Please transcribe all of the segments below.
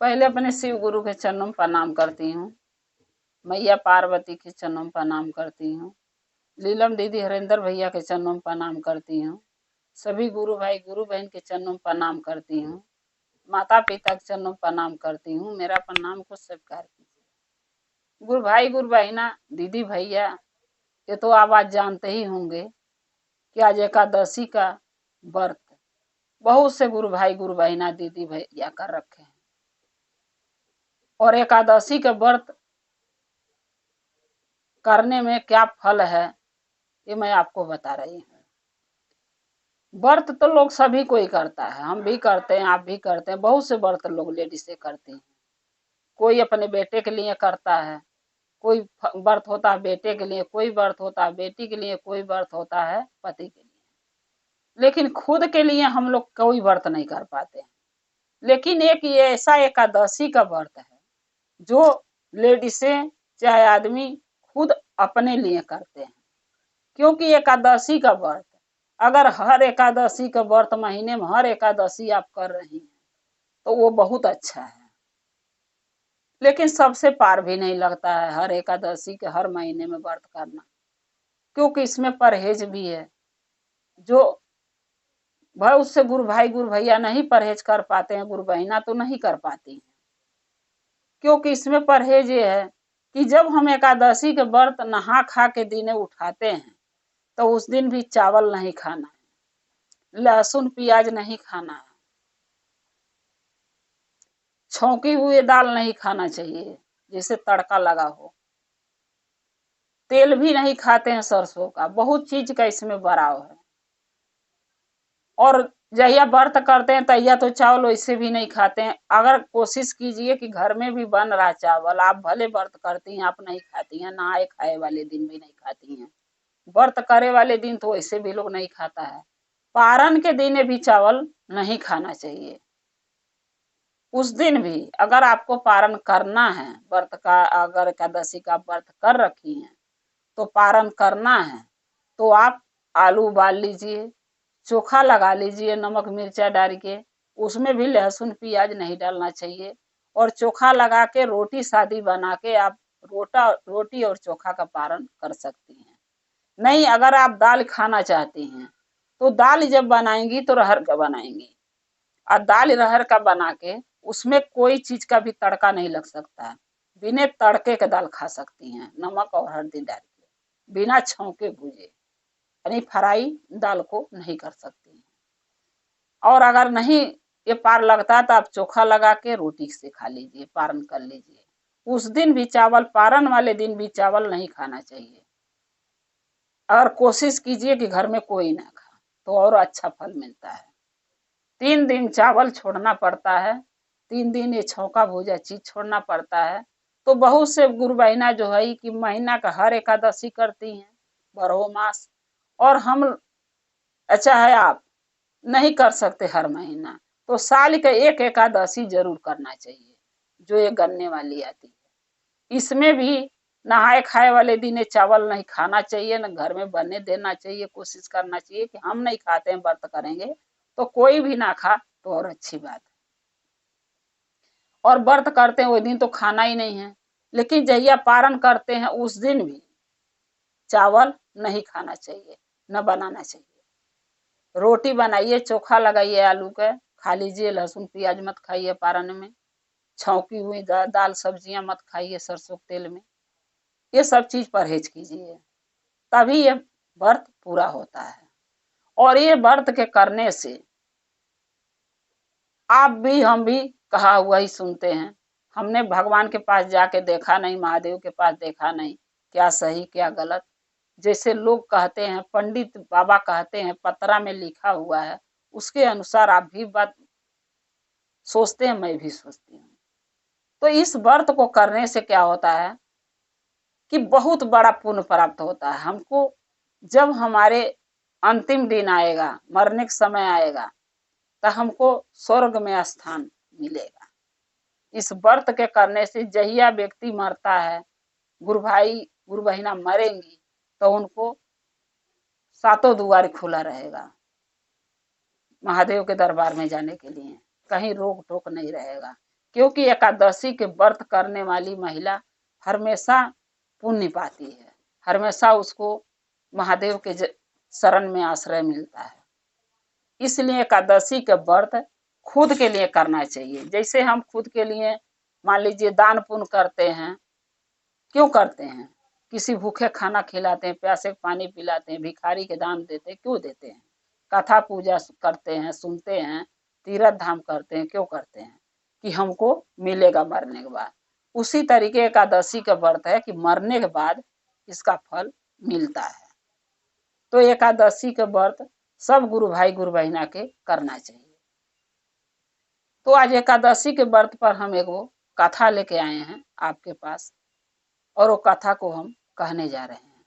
पहले अपने शिव गुरु के चरणों में प्रणाम करती हूँ। मैया पार्वती के चरणों में प्रणाम करती हूँ। लीलम दीदी हरेंद्र भैया के चरणों में प्रणाम करती हूँ। सभी गुरु भाई गुरु बहन के चरणों में प्रणाम करती हूँ। माता पिता के चरणों में प्रणाम करती हूँ। मेरा प्रणाम को स्वीकार कीजिए। गुरु भाई गुरु बहना दीदी भैया, ये तो आप आज जानते ही होंगे कि आज एकादशी का व्रत बहुत से गुरु भाई गुरु बहना दीदी भैया कर रखे हैं। और एकादशी का व्रत करने में क्या फल है ये मैं आपको बता रही हूँ। व्रत तो लोग सभी कोई करता है, हम भी करते हैं, आप भी करते हैं। बहुत से व्रत लोग लेडीज से करती हैं। कोई अपने बेटे के लिए करता है, कोई व्रत होता है बेटे के लिए, कोई व्रत होता है बेटी के लिए, कोई व्रत होता है पति के लिए। लेकिन खुद के लिए हम लोग कोई व्रत नहीं कर पाते हैं। लेकिन एक ये ऐसा एकादशी का व्रत है जो लेडीसें चाहे आदमी खुद अपने लिए करते हैं। क्योंकि एकादशी का व्रत, अगर हर एकादशी का व्रत महीने में हर एकादशी आप कर रही हैं तो वो बहुत अच्छा है। लेकिन सबसे पार भी नहीं लगता है हर एकादशी के हर महीने में व्रत करना, क्योंकि इसमें परहेज भी है। जो भाई उससे गुरु भाई गुरु भैया नहीं परहेज कर पाते हैं, गुरु बहना तो नहीं कर पाती हैं। क्योंकि इसमें परहेज ये है कि जब हम एकादशी के व्रत नहा खा के दिने उठाते हैं तो उस दिन भी चावल नहीं खाना है, लहसुन प्याज नहीं खाना है, छौंकी हुई दाल नहीं खाना चाहिए जैसे तड़का लगा हो, तेल भी नहीं खाते हैं सरसों का। बहुत चीज का इसमें बराव है। और जहिया व्रत करते हैं तहिया तो चावल वैसे भी नहीं खाते हैं। अगर कोशिश कीजिए कि घर में भी बन रहा चावल, आप भले व्रत करती हैं, आप नहीं खाती हैं, नहाए खाए वाले दिन भी नहीं खाती हैं, व्रत करे वाले दिन तो वैसे भी लोग नहीं खाता है। पारण के दिन भी चावल नहीं खाना चाहिए। उस दिन भी अगर आपको पारण करना है, व्रत का अगर एकादशी का व्रत कर रखी हैं तो पारण करना है तो आप आलू उबाल लीजिए, चोखा लगा लीजिए नमक मिर्चा डाल के, उसमें भी लहसुन प्याज नहीं डालना चाहिए। और चोखा लगा के रोटी सादी बना के आप रोटी और चोखा का पारण कर सकती हैं। नहीं, अगर आप दाल खाना चाहती हैं तो दाल जब बनाएंगी तो अरहर का बनाएंगी, और दाल अरहर का बना के उसमें कोई चीज का भी तड़का नहीं लग सकता है। बिना तड़के के दाल खा सकती हैं, नमक और हल्दी डाल के, बिना छौंके भूजे, यानी फ्राई दाल को नहीं कर सकती हैं। और अगर नहीं ये पार लगता तो आप चोखा लगा के रोटी से खा लीजिए, पारण कर लीजिए। उस दिन भी चावल, पारण वाले दिन भी चावल नहीं खाना चाहिए। अगर कोशिश कीजिए कि घर में कोई ना खा तो और अच्छा फल मिलता है। 3 दिन चावल छोड़ना पड़ता है, 3 दिन ये छौंका भूजा चीज छोड़ना पड़ता है। तो बहुत से गुरु बहना जो है कि महीना का हर एकादशी करती हैं, बारहो मास। और हम, अच्छा है आप नहीं कर सकते हर महीना, तो साल के एक एकादशी जरूर करना चाहिए जो ये गन्ने वाली आती है। इसमें भी नहाए खाए वाले दिन चावल नहीं खाना चाहिए, न घर में बनने देना चाहिए। कोशिश करना चाहिए कि हम नहीं खाते हैं, व्रत करेंगे तो कोई भी ना खा तो और अच्छी बात है। और व्रत करते हैं वो दिन तो खाना ही नहीं है। लेकिन जहिया पारण करते हैं उस दिन भी चावल नहीं खाना चाहिए, न बनाना चाहिए। रोटी बनाइए, चोखा लगाइए आलू का, खा लीजिए। लहसुन प्याज मत खाइए पारण में। छौंकी हुई दाल सब्जियां मत खाइए सरसों के तेल में। ये सब चीज परहेज कीजिए, तभी ये व्रत पूरा होता है। और ये व्रत के करने से आप भी हम भी कहा हुआ ही सुनते हैं। हमने भगवान के पास जाके देखा नहीं, महादेव के पास देखा नहीं क्या सही क्या गलत। जैसे लोग कहते हैं, पंडित बाबा कहते हैं, पतरा में लिखा हुआ है, उसके अनुसार आप भी बात सोचते हैं, मैं भी सोचती हूँ। तो इस व्रत को करने से क्या होता है कि बहुत बड़ा पुण्य प्राप्त होता है हमको। जब हमारे अंतिम दिन आएगा, मरने का समय आएगा, तो हमको स्वर्ग में स्थान मिलेगा। इस व्रत के करने से जहिया व्यक्ति मरता है, गुरु भाई गुरु बहना मरेंगी तो उनको सातों द्वार खुला रहेगा महादेव के दरबार में जाने के लिए। कहीं रोक टोक नहीं रहेगा। क्योंकि एकादशी के व्रत करने वाली महिला हमेशा पुण्य पाती है, हमेशा उसको महादेव के शरण में आश्रय मिलता है। इसलिए एकादशी के व्रत खुद के लिए करना चाहिए। जैसे हम खुद के लिए मान लीजिए दान पुण्य करते हैं, क्यों करते हैं? किसी भूखे खाना खिलाते हैं, प्यासे पानी पिलाते हैं, भिखारी के दान देते हैं, क्यों देते हैं? कथा पूजा करते हैं, सुनते हैं, तीर्थ धाम करते हैं, क्यों करते हैं? कि हमको मिलेगा मरने के बाद। उसी तरीके एकादशी का व्रत है कि मरने के बाद इसका फल मिलता है। तो एकादशी के व्रत सब गुरु भाई गुरु बहना के करना चाहिए। तो आज एकादशी के व्रत पर हम एगो कथा लेके आए हैं आपके पास, और वो कथा को हम कहने जा रहे हैं।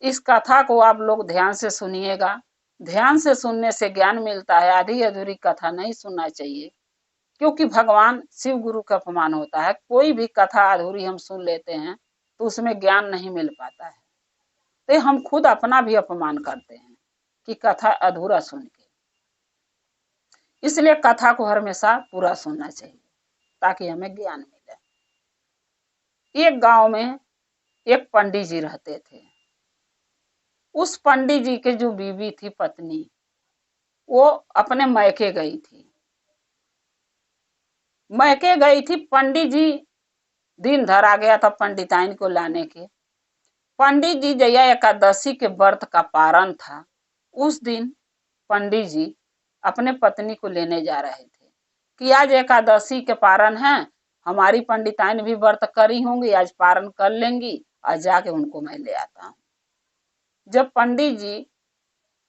इस कथा को आप लोग ध्यान से सुनिएगा। ध्यान से सुनने से ज्ञान मिलता है, आधी अधूरी कथा नहीं सुनना चाहिए, क्योंकि भगवान शिव गुरु का अपमान होता है। कोई भी कथा अधूरी हम सुन लेते हैं तो उसमें ज्ञान नहीं मिल पाता है। तो हम खुद अपना भी अपमान करते हैं कि कथा अधूरा सुन के। इसलिए कथा को हमेशा पूरा सुनना चाहिए ताकि हमें ज्ञान मिले। एक गांव में एक पंडित जी रहते थे। उस पंडित जी के जो बीवी थी, पत्नी, वो अपने मैके गई थी। मैके गई थी, पंडित जी दिन धर आ गया था पंडिताइन को लाने के। पंडित जी जया एकादशी के व्रत का पारण था, उस दिन पंडित जी अपने पत्नी को लेने जा रहे थे कि आज एकादशी के पारण है, हमारी पंडिताइन भी व्रत करी होंगी, आज पारण कर लेंगी, आज जाके उनको मैं ले आता हूँ। जब पंडित जी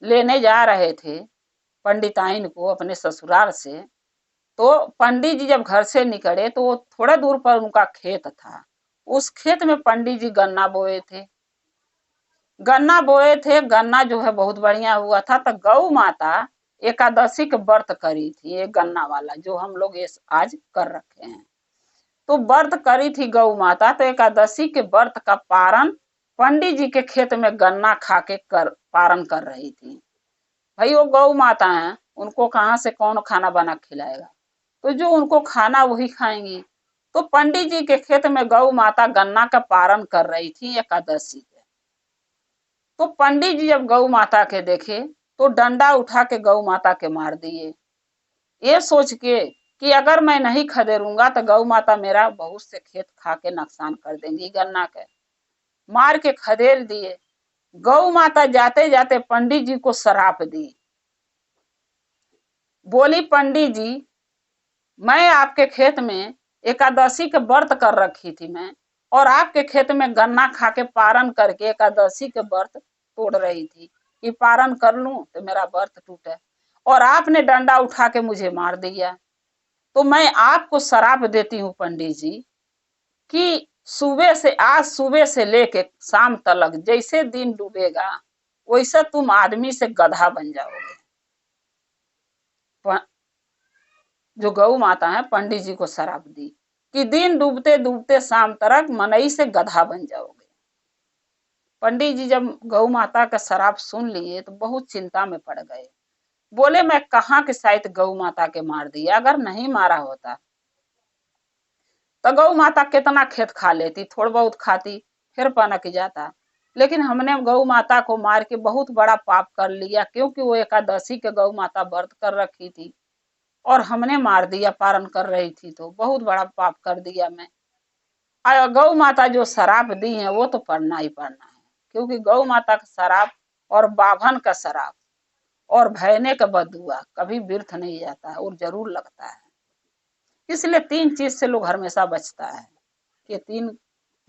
लेने जा रहे थे पंडिताइन को अपने ससुराल से, तो पंडित जी जब घर से निकले तो वो थोड़ा दूर पर उनका खेत था। उस खेत में पंडित जी गन्ना बोए थे। गन्ना जो है बहुत बढ़िया हुआ था। तो गौ माता एकादशी के व्रत करी थी, ये गन्ना वाला जो हम लोग आज कर रखे हैं। तो व्रत करी थी गौ माता, तो एकादशी के व्रत का पारण पंडित जी के खेत में गन्ना खा के पारण कर रही थी। भाई वो गौ माता है, उनको कहाँ से कौन खाना बना खिलाएगा? तो जो उनको खाना वही खाएंगी। तो पंडित जी के खेत में गौ माता गन्ना का पारण कर रही थी एकादशी के। तो पंडित जी जब गौ माता के देखे तो डंडा उठा के गौ माता के मार दिए, ये सोच के कि अगर मैं नहीं खदेड़ूंगा तो गौ माता मेरा बहुत से खेत खा के नुकसान कर देंगी गन्ना के। मार के खदेड़ दिए। गौ माता जाते जाते पंडित जी को श्राप दी। बोली, पंडित जी, मैं आपके खेत में एकादशी के व्रत कर रखी थी मैं, और आपके खेत में गन्ना खा के पारण करके एकादशी के व्रत तोड़ रही थी कि पारण कर लूं तो मेरा व्रत टूटे, और आपने डंडा उठा के मुझे मार दिया। तो मैं आपको श्राप देती हूँ पंडित जी कि आज सुबह से लेके शाम तक जैसे दिन डूबेगा वैसे तुम आदमी से गधा बन जाओगे। जो गौ माता है पंडित जी को श्राप दी कि दिन डूबते डूबते शाम तक मनई से गधा बन जाओगे। पंडित जी जब गौ माता का श्राप सुन लिए तो बहुत चिंता में पड़ गए। बोले, मैं कहाँ के शायद गौ माता के मार दिया, अगर नहीं मारा होता तो गौ माता कितना खेत खा लेती, थोड़ा बहुत खाती फिर पनक जाता। लेकिन हमने गौ माता को मार के बहुत बड़ा पाप कर लिया, क्योंकि वो एकादशी के गौ माता व्रत कर रखी थी और हमने मार दिया, पारण कर रही थी, तो बहुत बड़ा पाप कर दिया मैं। गौ माता जो श्राप दी है वो तो पढ़ना ही पढ़ना है, क्योंकि गौ माता का श्राप और बाभन का श्राप और भयने का बदुआ कभी व्यर्थ नहीं जाता और जरूर लगता है। इसलिए 3 चीज से लोग हमेशा बचता है कि 3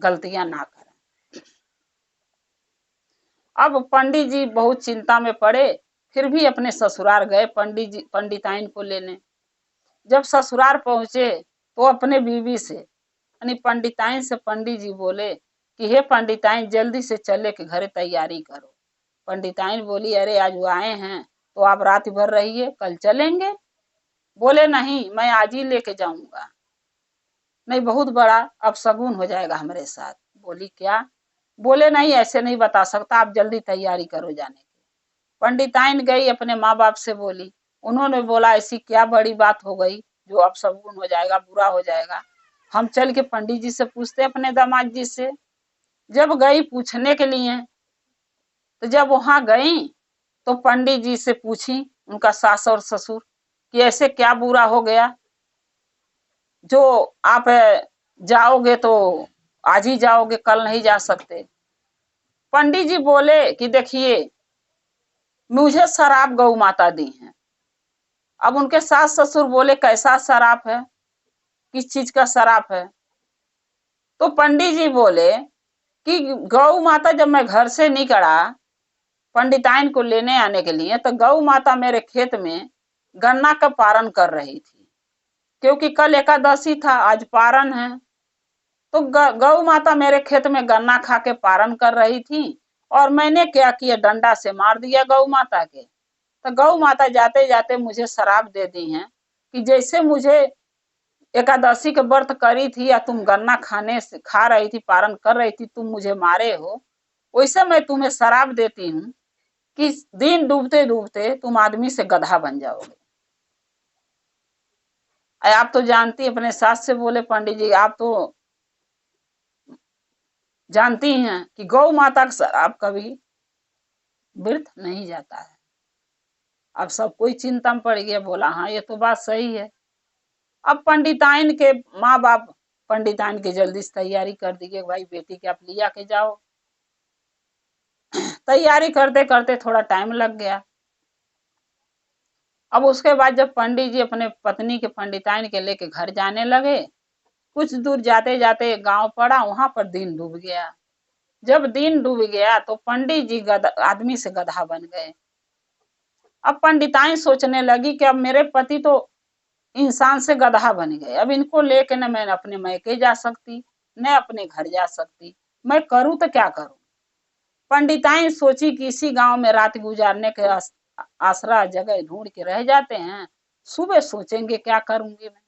गलतियां ना करें। अब पंडित जी बहुत चिंता में पड़े, फिर भी अपने ससुराल गए पंडिताइन को लेने। जब ससुराल पहुंचे तो अपने बीवी से यानी पंडिताइन से पंडित जी बोले कि हे पंडिताइन, जल्दी से चले के घरे तैयारी करो। पंडिताइन बोली, अरे आज वो आए हैं तो आप रात भर रहिए, कल चलेंगे। बोले, नहीं, मैं आज ही लेके जाऊंगा, नहीं बहुत बड़ा अपशगुन हो जाएगा हमारे साथ। बोली, क्या? बोले, नहीं, ऐसे नहीं बता सकता, आप जल्दी तैयारी करो जाने की। पंडिताइन गई अपने माँ बाप से बोली। उन्होंने बोला, ऐसी क्या बड़ी बात हो गई जो अब शगुन हो जाएगा, बुरा हो जाएगा। हम चल के पंडित जी से पूछते अपने दामाद जी से। जब गई पूछने के लिए, तो जब वहां गई तो पंडित जी से पूछी उनका सास और ससुर कि ऐसे क्या बुरा हो गया जो आप जाओगे तो आज ही जाओगे, कल नहीं जा सकते। पंडित जी बोले कि देखिए, मुझे शराब गौ माता दी है। अब उनके सास ससुर बोले कैसा शराब है, किस चीज का शराब है? तो पंडित जी बोले कि गौ माता जब मैं घर से निकला पंडिताइन को लेने आने के लिए, तो गौ माता मेरे खेत में गन्ना का पारण कर रही थी, क्योंकि कल एकादशी था, आज पारण है। तो गौ माता मेरे खेत में गन्ना खा के पारण कर रही थी, और मैंने क्या किया, डंडा से मार दिया गौ माता के। तो गौ माता जाते जाते मुझे शराब दे दी है कि जैसे मुझे एकादशी के व्रत करी थी या तुम गन्ना खाने से खा रही थी, पारण कर रही थी, तुम मुझे मारे हो, वैसे मैं तुम्हें शराब देती हूँ कि दिन डूबते डूबते तुम आदमी से गधा बन जाओगे। आप तो जानती, अपने सास से बोले पंडित जी, आप तो जानती हैं कि गौ माता का शराब कभी व्यर्थ नहीं जाता है। अब सब कोई चिंता में पड़ गया, बोला हाँ ये तो बात सही है। अब पंडिताइन के माँ बाप पंडिताइन के जल्दी से तैयारी कर दी कि भाई बेटी के आप लिया के जाओ। तैयारी करते करते थोड़ा टाइम लग गया। अब उसके बाद जब पंडित जी अपने पत्नी के पंडिताइन के लेके घर जाने लगे, कुछ दूर जाते जाते गांव पड़ा, वहां पर दिन डूब गया। जब दिन डूब गया तो पंडित जी आदमी से गधा बन गए। अब पंडिताइन सोचने लगी कि अब मेरे पति तो इंसान से गधा बन गए, अब इनको लेके न मैं अपने मैके जा सकती, न अपने घर जा सकती, मैं करूं तो क्या करूं। पंडिताइन सोची कि इसी गांव में रात गुजारने के आसरा जगह ढूंढ के रह जाते हैं, सुबह सोचेंगे क्या करूंगी मैं।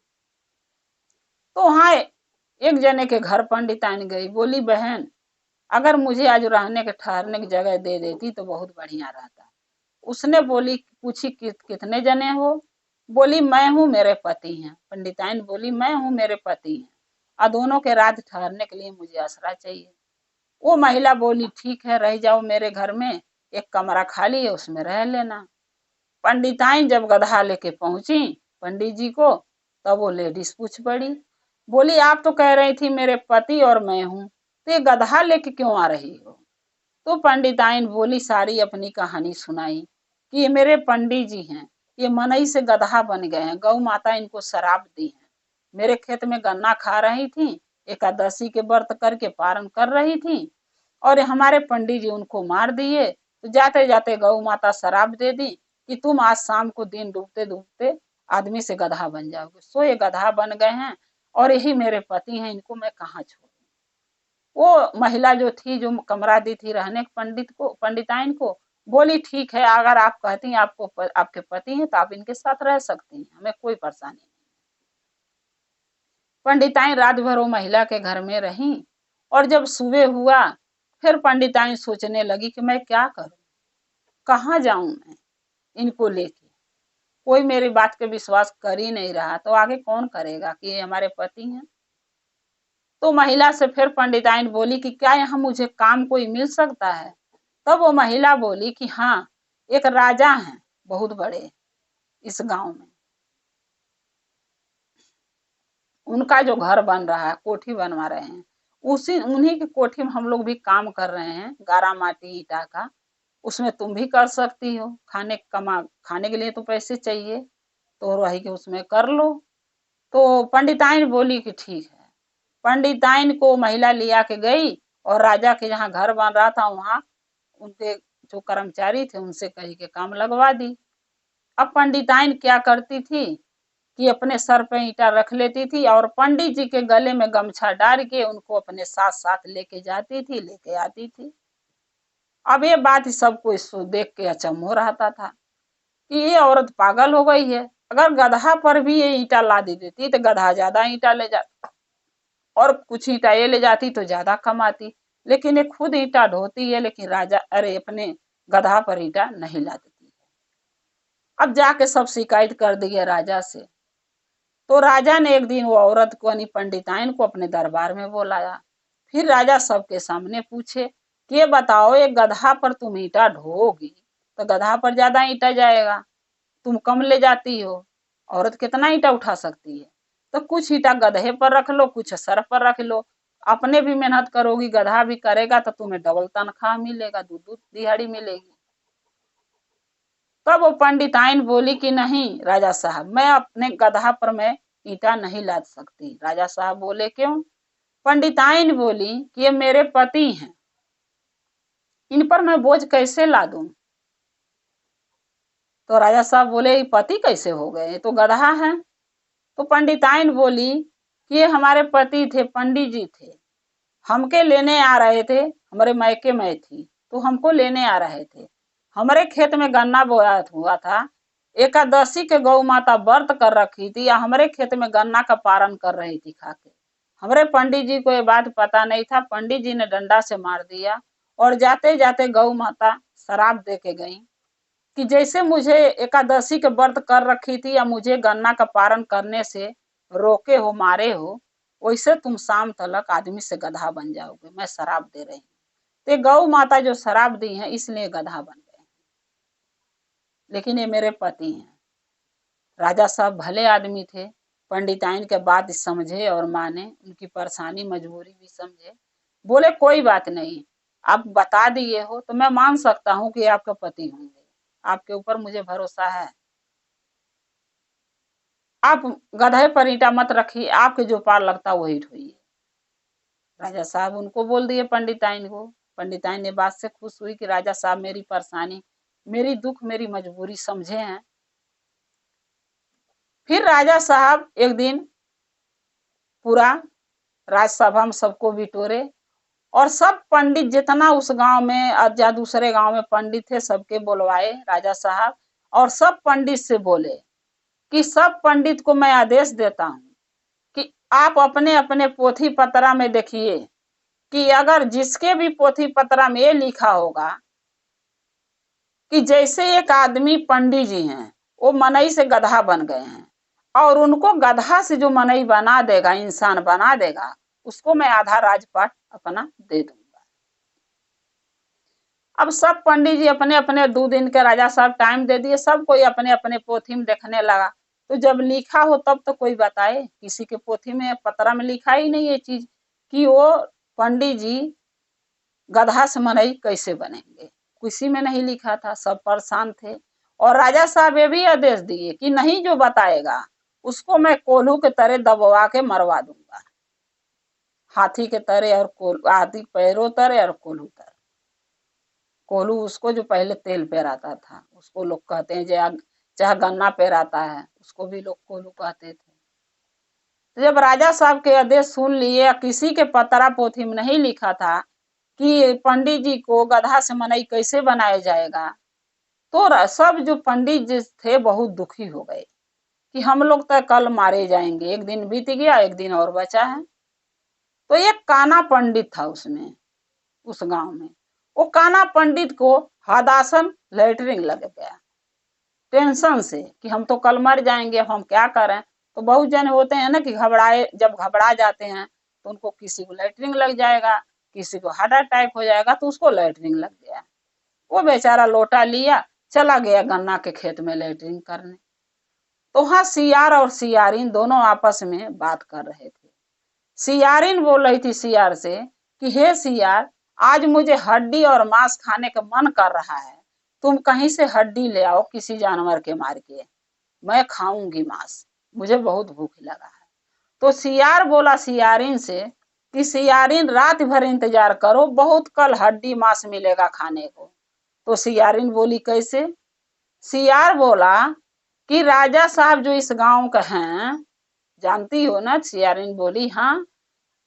तो वहां एक जने के घर पंडिताइन गई, बोली बहन अगर मुझे आज रहने के ठहरने की जगह दे देती तो बहुत बढ़िया रहता। उसने बोली, पूछी कितने जने हो? बोली मैं हूँ, मेरे पति हैं। पंडिताइन बोली मैं हूँ, मेरे पति हैं, और दोनों के रात ठहरने के लिए मुझे आसरा चाहिए। वो महिला बोली ठीक है, रह जाओ मेरे घर में, एक कमरा खाली है उसमें रह लेना। पंडिताइन जब गधा लेके पहुंची पंडित जी को, तब वो लेडीज पूछ पड़ी, बोली आप तो कह रही थी मेरे पति और मैं हूँ, तो ये गधा लेके क्यों आ रही हो? तो पंडिताइन बोली, सारी अपनी कहानी सुनाई कि ये मेरे पंडित जी हैं, ये मनई से गधा बन गए हैं, गौ माता इनको शराब दी है, मेरे खेत में गन्ना खा रही थी, एकादशी के व्रत करके पारण कर रही थी, और हमारे पंडित जी उनको मार दिए। तो जाते जाते गौ माता शराब दे दी कि तुम आज शाम को दिन डूबते डूबते आदमी से गधा बन जाओगे। सो ये गधा बन गए हैं और यही मेरे पति हैं, इनको मैं कहाँ छोड़ूं। वो महिला जो थी, जो कमरा दी थी रहने पंडित को, पंडिताइन को, बोली ठीक है, अगर आप कहती हैं आपको आपके पति हैं तो आप इनके साथ रह सकती हैं, हमें कोई परेशानी नहीं। पंडिताइन रात भर वो महिला के घर में रही, और जब सुबह हुआ फिर पंडिताइन सोचने लगी कि मैं क्या करूं, कहाँ जाऊं मैं इनको लेके। कोई मेरी बात पे विश्वास कर ही नहीं रहा, तो आगे कौन करेगा कि ये हमारे पति हैं। तो महिला से फिर पंडिताइन बोली कि क्या यहाँ मुझे काम कोई मिल सकता है? तब वो महिला बोली कि हाँ, एक राजा हैं बहुत बड़े इस गांव में, उनका जो घर बन रहा है, कोठी बनवा रहे हैं, उसी उन्हीं की कोठी में हम लोग भी काम कर रहे हैं, गारा माटी ईटा का, उसमें तुम भी कर सकती हो, खाने के लिए तो पैसे चाहिए, तो वही के उसमें कर लो। तो पंडिताइन बोली कि ठीक है। पंडिताइन को महिला लिया के गई और राजा के जहाँ घर बन रहा था वहां उनके जो कर्मचारी थे उनसे कही के काम लगवा दी। अब पंडिताइन क्या करती थी कि अपने सर पे ईंटा रख लेती थी और पंडित जी के गले में गमछा डाल के उनको अपने साथ साथ लेके जाती थी, लेके आती थी। अब ये बात सब कोई देख के अचंभो रहता था कि ये औरत पागल हो गई है, अगर गधा पर भी ये ईंटा ला दी देती तो गधा ज्यादा ईंटा ले जाता, और कुछ ईंटा ये ले जाती तो ज्यादा कमाती, लेकिन ये खुद ईंटा ढोती है, लेकिन राजा अरे अपने गधा पर ईंटा नहीं ला देती। अब जाके सब शिकायत कर दिए राजा से। तो राजा ने एक दिन वो औरत को यानी पंडिताइन को अपने दरबार में बुलाया। फिर राजा सबके सामने पूछे कि ये बताओ, एक गधा पर तुम ईंटा ढोओगी तो गधा पर ज्यादा ईंटा जाएगा, तुम कम ले जाती हो, औरत कितना ईंटा उठा सकती है? तो कुछ ईंटा गधे पर रख लो, कुछ सर पर रख लो, अपने भी मेहनत करोगी, गधा भी करेगा तो तुम्हें डबल तनख्वाह मिलेगा, दो दिहाड़ी मिलेगी। तब वो पंडिताइन बोली कि नहीं राजा साहब, मैं अपने गधा पर मैं ईंटा नहीं लाद सकती। राजा साहब बोले क्यों? पंडिताइन बोली कि ये मेरे पति हैं, इन पर मैं बोझ कैसे लादूं? तो राजा साहब बोले पति कैसे हो गए, ये तो गधा है। तो पंडिताइन बोली कि ये हमारे पति थे, पंडित जी थे, हमके लेने आ रहे थे, हमारे मायके में थी तो हमको लेने आ रहे थे, हमारे खेत में गन्ना बोया हुआ था, एकादशी के गौ माता व्रत कर रखी थी या हमारे खेत में गन्ना का पारण कर रही थी खा के। हमारे पंडित जी को ये बात पता नहीं था, पंडित जी ने डंडा से मार दिया और जाते जाते गौ माता शराब दे के गई कि जैसे मुझे एकादशी के व्रत कर रखी थी या मुझे गन्ना का पारण करने से रोके हो, मारे हो, वैसे तुम शाम तलक आदमी से गधा बन जाओगे, मैं शराब दे रही हूँ। तो गौ माता जो शराब दी है इसलिए गधा बन गए, लेकिन ये मेरे पति हैं। राजा साहब भले आदमी थे, पंडिताइन के बात समझे और माने, उनकी परेशानी मजबूरी भी समझे। बोले कोई बात नहीं, आप बता दिए हो तो मैं मान सकता हूँ कि आपके पति होंगे, आपके ऊपर मुझे भरोसा है, आप गधे पर ईंटा मत रखिए, आपके जो पार लगता वही ढोइए। राजा साहब उनको बोल दिए पंडिताइन को। पंडिताइन ने बात से खुश हुई कि राजा साहब मेरी परेशानी, मेरी दुख, मेरी मजबूरी समझे हैं। फिर राजा साहब एक दिन पूरा राजसभा में सबको बिटोरे और सब पंडित जितना उस गांव में या दूसरे गांव में पंडित थे सबके बुलवाए राजा साहब, और सब पंडित से बोले कि सब पंडित को मैं आदेश देता हूं कि आप अपने अपने पोथी पत्रा में देखिए कि अगर जिसके भी पोथी पत्रा में ये लिखा होगा कि जैसे एक आदमी पंडित जी हैं, वो मनई से गधा बन गए हैं और उनको गधा से जो मनई बना देगा, इंसान बना देगा, उसको मैं आधा राजपाट अपना दे दूंगा। अब सब पंडित जी अपने अपने 2 दिन के राजा साहब टाइम दे दिए, सब कोई अपने अपने पोथी में देखने लगा। तो जब लिखा हो तब तो कोई बताए, किसी के पोथी में पत्रा में लिखा ही नहीं ये चीज कि वो पंडित जी गधा से मनई कैसे बनेंगे, किसी में नहीं लिखा था, सब परेशान थे। और राजा साहब ये भी आदेश दिए कि नहीं जो बताएगा उसको मैं कोल्हू के तरह दबवा के मरवा दूंगा, हाथी के तरह और हाथी पैरों तरह और कोल्हू तरह। कोल्हू उसको जो पहले तेल पेराता था उसको लोग कहते हैं, चाहे गन्ना पेराता है उसको भी लोग कोल्हू कहते थे। तो जब राजा साहब के आदेश सुन लिए, किसी के पतरा पोथी में नहीं लिखा था कि पंडित जी को गधा से मनई कैसे बनाया जाएगा, तो सब जो पंडित जी थे बहुत दुखी हो गए कि हम लोग तो कल मारे जाएंगे, एक दिन बीत गया, एक दिन और बचा है। तो एक काना पंडित था उसमें, उस गांव में, वो काना पंडित को हदासन लेटरिंग लग गया टेंशन से कि हम तो कल मर जाएंगे, अब हम क्या करें। तो बहुत जन होते हैं ना कि घबराए, जब घबरा जाते हैं तो उनको किसी को लेटरिंग लग जाएगा, किसी को हार्ट अटैक हो जाएगा, तो उसको लेटरिंग लग गया। वो बेचारा लोटा लिया, चला गया गन्ना के खेत में लेटरिंग करने। तो वहां सियार और सियारिन दोनों आपस में बात कर रहे थे। सियारिन बोल रही थी सियार से कि हे सियार, आज मुझे हड्डी और मांस खाने का मन कर रहा है, तुम कहीं से हड्डी ले आओ किसी जानवर के मार के, मैं खाऊंगी मांस, मुझे बहुत भूख लगा है। तो सियार बोला सियारिन से कि सियारिन रात भर इंतजार करो, बहुत कल हड्डी मांस मिलेगा खाने को। तो सियारिन बोली कैसे? सियार बोला कि राजा साहब जो इस गांव का हैं, जानती हो ना? सियारिन बोली हाँ।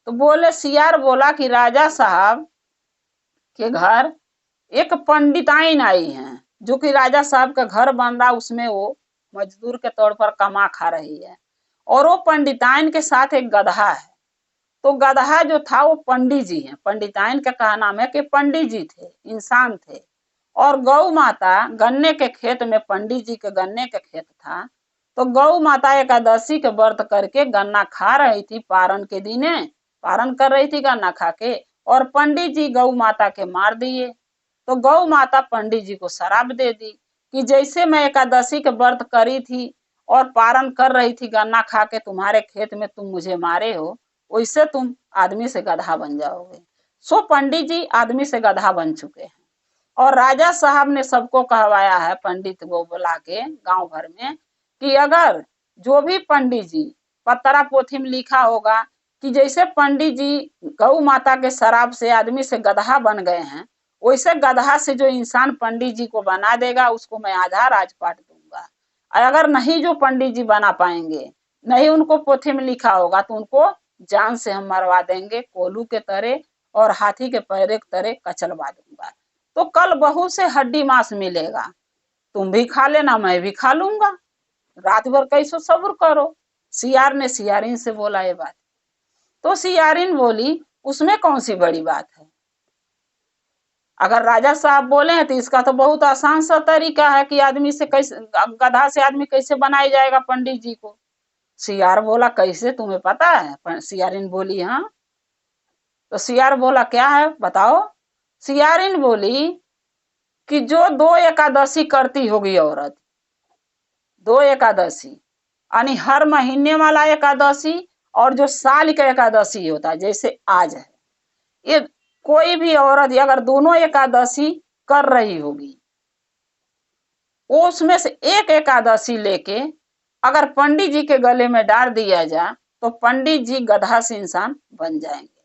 तो बोले सियार बोला कि राजा साहब के घर एक पंडिताइन आई हैं जो कि राजा साहब का घर बन रहा, उसमें वो मजदूर के तौर पर कमा खा रही है, और वो पंडिताइन के साथ एक गधा है। तो गधा जो था वो पंडित जी है, पंडिताइन का कहा नाम है कि पंडित जी थे, इंसान थे। और गौ माता गन्ने के खेत में, पंडित जी के गन्ने के खेत था, तो गौ माता एकादशी के व्रत करके गन्ना खा रही थी पारण के दिने, पारण कर रही थी गन्ना खा के, और पंडित जी गौ माता के मार दिए। तो गौ माता पंडित जी को शराप दे दी कि जैसे मैं एकादशी के व्रत करी थी और पारण कर रही थी गन्ना खा के तुम्हारे खेत में, तुम मुझे मारे हो, वैसे तुम आदमी से गधा बन जाओगे। सो पंडित जी आदमी से गधा बन चुके हैं। और राजा साहब ने सबको कहवाया है, पंडित को बुला के गांव भर में, कि अगर जो भी पंडित जी पतरा पोथी में लिखा होगा कि जैसे पंडित जी गौ माता के शराब से आदमी से गधा बन गए हैं, वैसे गधा से जो इंसान पंडित जी को बना देगा उसको मैं आधा राजपाट दूंगा। अगर नहीं जो पंडित जी बना पाएंगे, नहीं उनको पोथी में लिखा होगा, तो उनको जान से हम मरवा देंगे, कोल्हू के तरह और हाथी के पैरे के तरह कचलवा दूंगा। तो कल बहू से हड्डी मांस मिलेगा, तुम भी खा लेना मैं भी खा लूंगा, रात भर कैसो सब्र करो। सियार ने सियारिन से बोला ये बात। तो सियारिन बोली उसमें कौन सी बड़ी बात है, अगर राजा साहब बोले हैं तो इसका तो बहुत आसान सा तरीका है कि आदमी से कैसे, गधा से आदमी कैसे बनाया जाएगा पंडित जी को। सियार बोला कैसे, तुम्हें पता है? सियारिन बोली हाँ। तो सियार बोला क्या है बताओ। सियारिन बोली कि जो 2 एकादशी करती होगी औरत, 2 एकादशी यानी हर महीने वाला एकादशी और जो साल का एकादशी होता है जैसे आज है, ये कोई भी औरत अगर दोनों एकादशी कर रही होगी, उसमें से एक एकादशी लेके अगर पंडित जी के गले में डाल दिया जाए तो पंडित जी गधा से इंसान बन जाएंगे।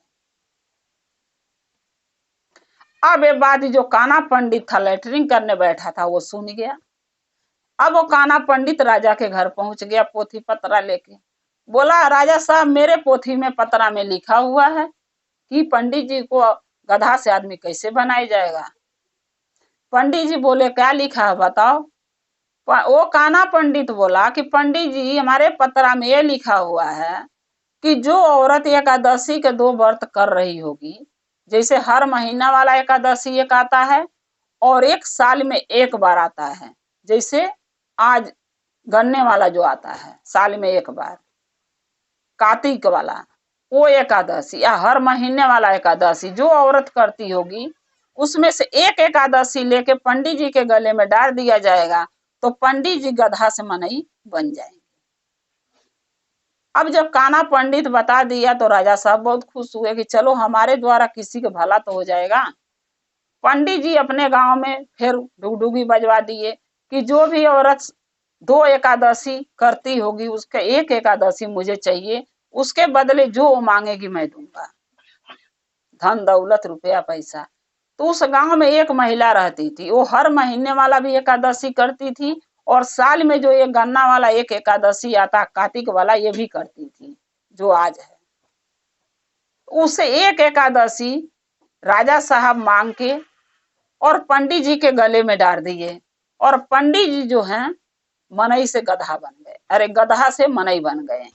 अब ये बात जो काना पंडित था लेटरिंग करने बैठा था वो सुन गया। अब वो काना पंडित राजा के घर पहुंच गया पोथी पतरा लेके। बोला राजा साहब मेरे पोथी में पतरा में लिखा हुआ है कि पंडित जी को गधा से आदमी कैसे बनाया जाएगा। पंडित जी बोले क्या लिखा है बताओ। वो काना पंडित बोला कि पंडित जी हमारे पतरा में ये लिखा हुआ है कि जो औरत एकादशी के 2 व्रत कर रही होगी, जैसे हर महीना वाला एकादशी एक आता है और एक साल में एक बार आता है, जैसे आज गन्ने वाला जो आता है साल में एक बार, कार्तिक वाला वो एकादशी या हर महीने वाला एकादशी जो औरत करती होगी, उसमें से एक एकादशी लेके पंडित जी के गले में डाल दिया जाएगा तो पंडित जी गधा से मनई बन जाएंगे। अब जब काना पंडित बता दिया तो राजा साहब बहुत खुश हुए कि चलो हमारे द्वारा किसी का भला तो हो जाएगा। पंडित जी अपने गांव में फिर डुगडुगी बजवा दिए कि जो भी औरत 2 एकादशी करती होगी उसके एक एकादशी मुझे चाहिए, उसके बदले जो वो मांगेगी मैं दूंगा, धन दौलत रुपया पैसा। तो उस गांव में एक महिला रहती थी, वो हर महीने वाला भी एकादशी करती थी और साल में जो एक गन्ना वाला एक एकादशी आता कार्तिक वाला ये भी करती थी जो आज है। उसे एक एकादशी राजा साहब मांग के और पंडित जी के गले में डाल दिए और पंडित जी जो हैं मनई से गधा बन गए, अरे गधा से मनई बन गए।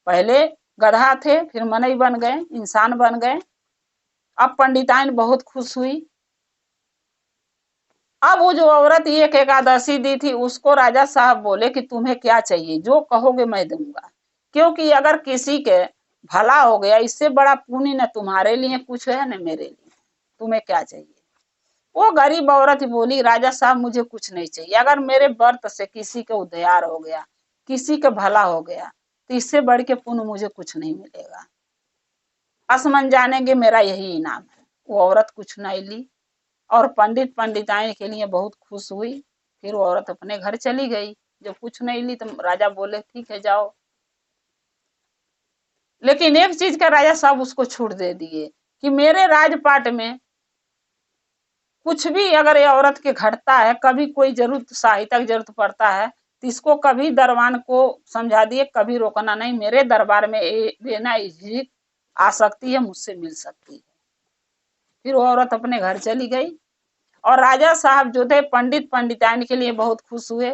पहले गधा थे फिर मनई बन गए, इंसान बन गए। अब पंडिताइन बहुत खुश हुई। अब वो जो औरत एक एकादशी दी थी उसको राजा साहब बोले कि तुम्हें क्या चाहिए, जो कहोगे मैं दूंगा, क्योंकि अगर किसी के भला हो गया इससे बड़ा पुण्य न तुम्हारे लिए कुछ है न मेरे लिए, तुम्हें क्या चाहिए। वो गरीब औरत बोली राजा साहब मुझे कुछ नहीं चाहिए, अगर मेरे व्रत से किसी का उद्धार हो गया, किसी का भला हो गया तो इससे बढ़ के पुण्य मुझे कुछ नहीं मिलेगा, आसमान जानेंगे मेरा यही इनाम है। वो औरत कुछ नहीं ली और पंडित पंडिताइन के लिए बहुत खुश हुई। फिर वो औरत अपने घर चली गई। जब कुछ नहीं ली तो राजा बोले ठीक है जाओ, लेकिन एक चीज का राजा साहब उसको छूट दे दिए कि मेरे राजपाट में कुछ भी अगर ये औरत के घटता है, कभी कोई जरूरत सहायता की जरूरत पड़ता है तो इसको कभी दरबान को समझा दिए, कभी रोकना नहीं, मेरे दरबार में लेना आ सकती है, मुझसे मिल सकती है। फिर वो औरत अपने घर चली गई और राजा साहब जो थे पंडित पंडिताइन के लिए बहुत खुश हुए।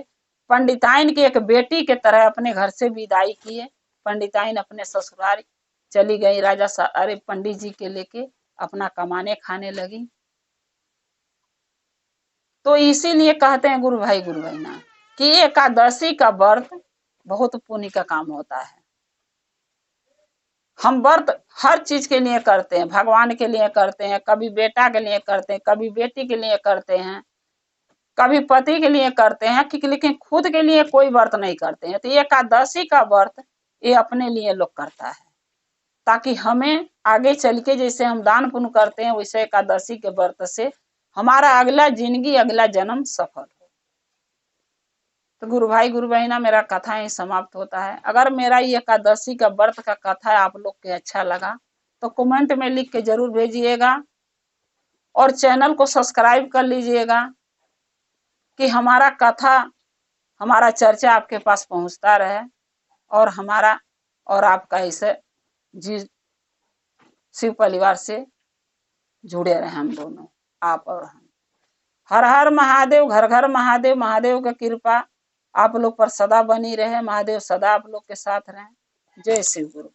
पंडिताइन की एक बेटी के तरह अपने घर से विदाई किए। पंडिताइन अपने ससुराल चली गई, राजा साहब अरे पंडित जी के लेके अपना कमाने खाने लगी। तो इसीलिए कहते हैं गुरु भाई ना कि एकादशी का व्रत बहुत पुण्य का काम होता है। हम व्रत हर चीज के लिए करते हैं, भगवान के लिए करते हैं, कभी बेटा के लिए करते हैं, कभी बेटी के लिए करते हैं, कभी पति के लिए करते हैं, लेकिन खुद के लिए कोई व्रत नहीं करते हैं। तो एकादशी का व्रत ये अपने लिए लोग करता है, ताकि हमें आगे चल के जैसे हम दान पुण्य करते हैं वैसे एकादशी के व्रत से हमारा अगला जिंदगी अगला जन्म सफल हो। तो गुरु भाई गुरु बहना, मेरा कथा ही समाप्त होता है। अगर मेरा ये एकादशी का व्रत का कथा आप लोग के अच्छा लगा तो कमेंट में लिख के जरूर भेजिएगा और चैनल को सब्सक्राइब कर लीजिएगा कि हमारा कथा हमारा चर्चा आपके पास पहुंचता रहे और हमारा और आपका इसे जी शिव परिवार से जुड़े रहे हम दोनों, आप और हम। हर हर महादेव, घर घर महादेव। महादेव की कृपा आप लोग पर सदा बनी रहे। महादेव सदा आप लोग के साथ रहें। जय शिव गुरु।